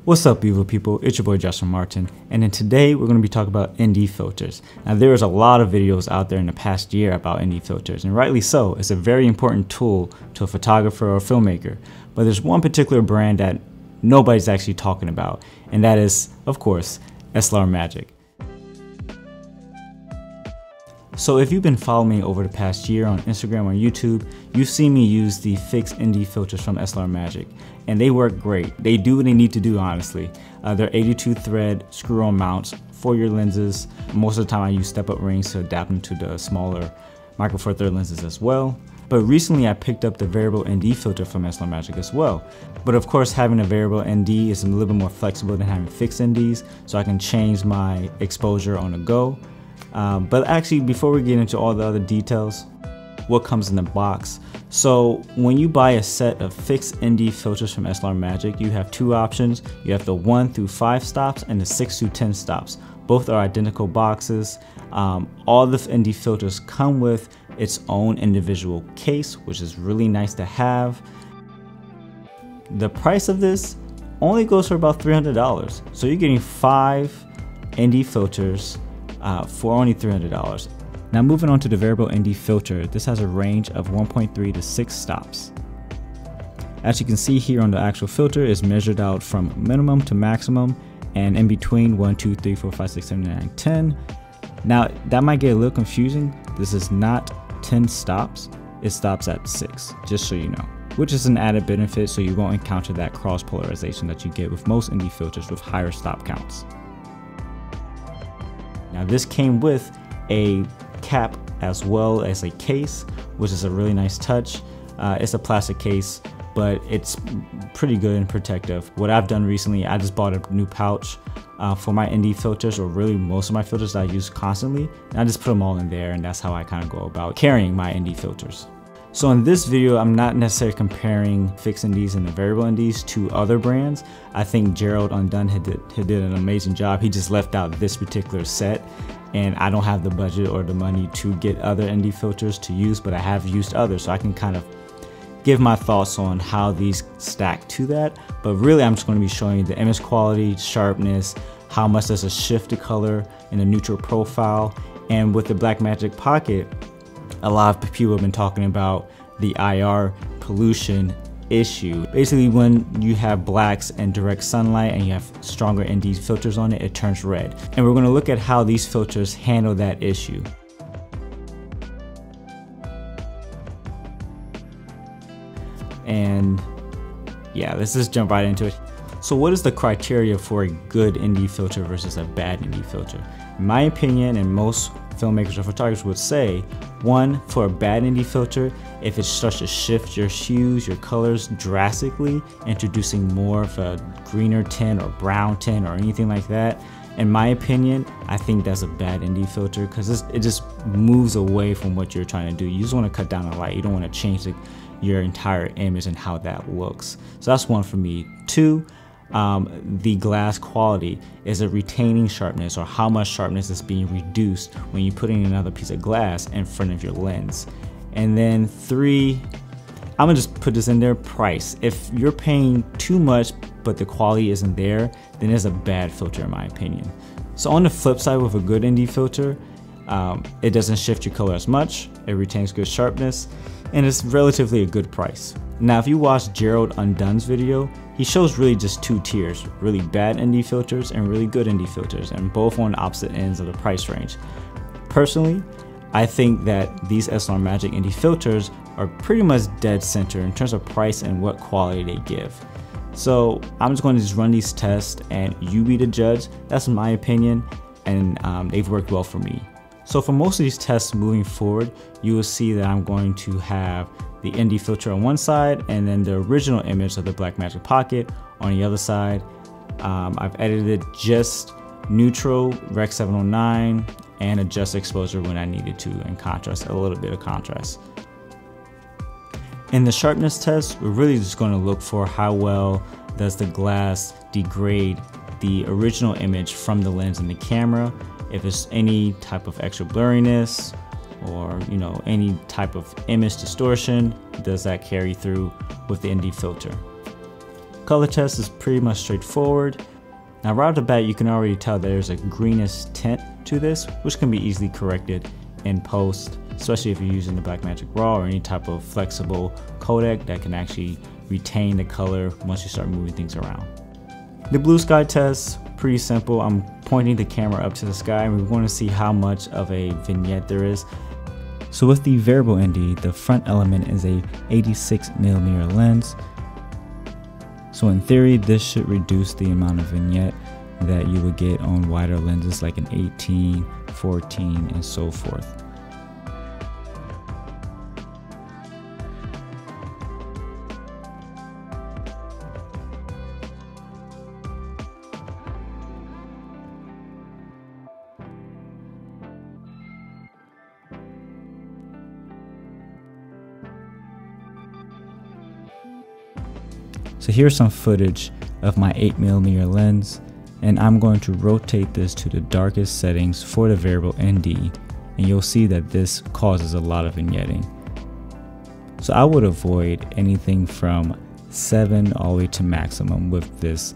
What's up, beautiful people? It's your boy Joshua Martin, and then today we're going to be talking about ND filters. Now, there's a lot of videos out there in the past year about ND filters, and rightly so. It's a very important tool to a photographer or a filmmaker. But there's one particular brand that nobody's actually talking about, and that is, of course, SLR Magic. So if you've been following me over the past year on Instagram or YouTube, you've seen me use the fixed ND filters from SLR Magic, and they work great. They do what they need to do, honestly. They're 82 thread screw-on mounts for your lenses. Most of the time I use step-up rings to adapt them to the smaller micro four third lenses as well. But recently I picked up the variable ND filter from SLR Magic as well. But of course, having a variable ND is a little bit more flexible than having fixed NDs, so I can change my exposure on the go. But actually, before we get into all the other details, what comes in the box. So when you buy a set of fixed ND filters from SLR Magic, you have two options. You have the 1 through 5 stops and the 6 through 10 stops. Both are identical boxes. All the ND filters come with its own individual case, which is really nice to have. The price of this only goes for about $300. So you're getting 5 ND filters for only $300. Now moving on to the variable ND filter, this has a range of 1.3 to 6 stops. As you can see here on the actual filter, is measured out from minimum to maximum, and in between 1, 2, 3, 4, 5, 6, 7, 8, 9, 10. Now that might get a little confusing. This is not 10 stops, it stops at 6, just so you know, which is an added benefit, so you won't encounter that cross polarization that you get with most ND filters with higher stop counts. Now this came with a cap as well as a case, which is a really nice touch. It's a plastic case, but it's pretty good and protective. What I've done recently, I just bought a new pouch for my ND filters, or really most of my filters that I use constantly, and I just put them all in there, and that's how I kind of go about carrying my ND filters. So in this video, I'm not necessarily comparing fixed NDs and the variable NDs to other brands. I think Gerald Undone did an amazing job. He just left out this particular set, and I don't have the budget or the money to get other ND filters to use, but I have used others, so I can kind of give my thoughts on how these stack to that. But really, I'm just going to be showing you the image quality, sharpness, how much does it shift the color in a neutral profile. And with the Blackmagic Pocket, a lot of people have been talking about the IR pollution issue. Basically, when you have blacks and direct sunlight and you have stronger ND filters on it, it turns red. And we're going to look at how these filters handle that issue. And yeah, let's just jump right into it. So what is the criteria for a good ND filter versus a bad ND filter? In my opinion, and most filmmakers or photographers would say, one, for a bad ND filter, if it starts to shift your hues, your colors drastically, introducing more of a greener tint or brown tint or anything like that, in my opinion, I think that's a bad ND filter, because it just moves away from what you're trying to do. You just want to cut down the light. You don't want to change your entire image and how that looks. So that's one for me. Two, the glass quality. Is it retaining sharpness, or how much sharpness is being reduced when you put in another piece of glass in front of your lens? And then 3, I'm gonna just put this in there, price. If you're paying too much but the quality isn't there, then it's a bad filter in my opinion. So on the flip side, with a good ND filter, it doesn't shift your color as much, it retains good sharpness, and it's relatively a good price. Now if you watch Gerald Undone's video, he shows really just 2 tiers, really bad ND filters and really good ND filters, and both on opposite ends of the price range. Personally, I think that these SLR Magic ND filters are pretty much dead center in terms of price and what quality they give. So I'm just going to just run these tests and you be the judge. That's my opinion, and they've worked well for me. So for most of these tests moving forward, you will see that I'm going to have the ND filter on one side and then the original image of the Blackmagic Pocket on the other side. I've edited just neutral, Rec 709, and adjust exposure when I needed to, and contrast, a little bit of contrast. In the sharpness test, we're really just going to look for how well does the glass degrade the original image from the lens and the camera. If there's any type of extra blurriness, or any type of image distortion, does that carry through with the ND filter? Color test is pretty much straightforward. Now right off the bat, you can already tell there's a greenish tint to this, which can be easily corrected in post, especially if you're using the Blackmagic Raw or any type of flexible codec that can actually retain the color once you start moving things around. The blue sky test, pretty simple. I'm pointing the camera up to the sky and we want to see how much of a vignette there is. So with the variable ND, the front element is a 86mm lens. So in theory, this should reduce the amount of vignette that you would get on wider lenses like an 18, 14, and so forth. So here's some footage of my 8mm lens, and I'm going to rotate this to the darkest settings for the variable ND, and you'll see that this causes a lot of vignetting. So I would avoid anything from 7 all the way to maximum with this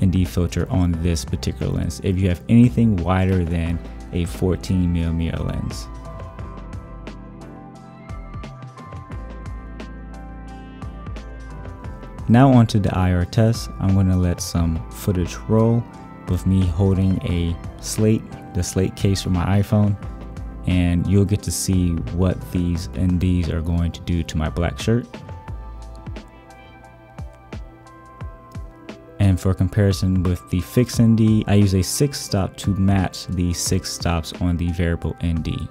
ND filter on this particular lens if you have anything wider than a 14mm lens. Now onto the IR test. I'm going to let some footage roll with me holding the slate case for my iPhone, and you'll get to see what these NDs are going to do to my black shirt. And for comparison with the fixed ND, I use a 6 stop to match the 6 stops on the variable ND.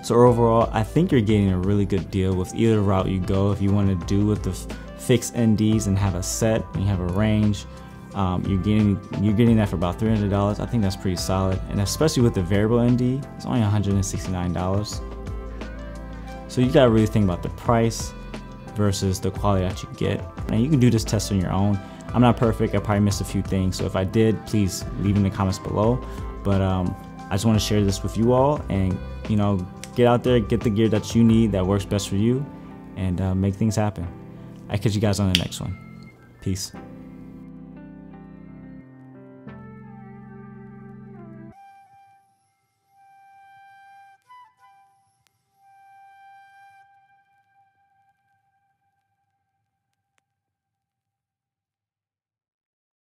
So overall, I think you're getting a really good deal with either route you go. If you want to do with the fixed NDs and have a set, and you have a range, you're getting that for about $300. I think that's pretty solid, and especially with the variable ND, it's only $169. So you gotta really think about the price versus the quality that you get. And you can do this test on your own. I'm not perfect. I probably missed a few things. So if I did, please leave in the comments below. But I just want to share this with you all, and get out there, get the gear that you need that works best for you, and make things happen. I catch you guys on the next one. Peace.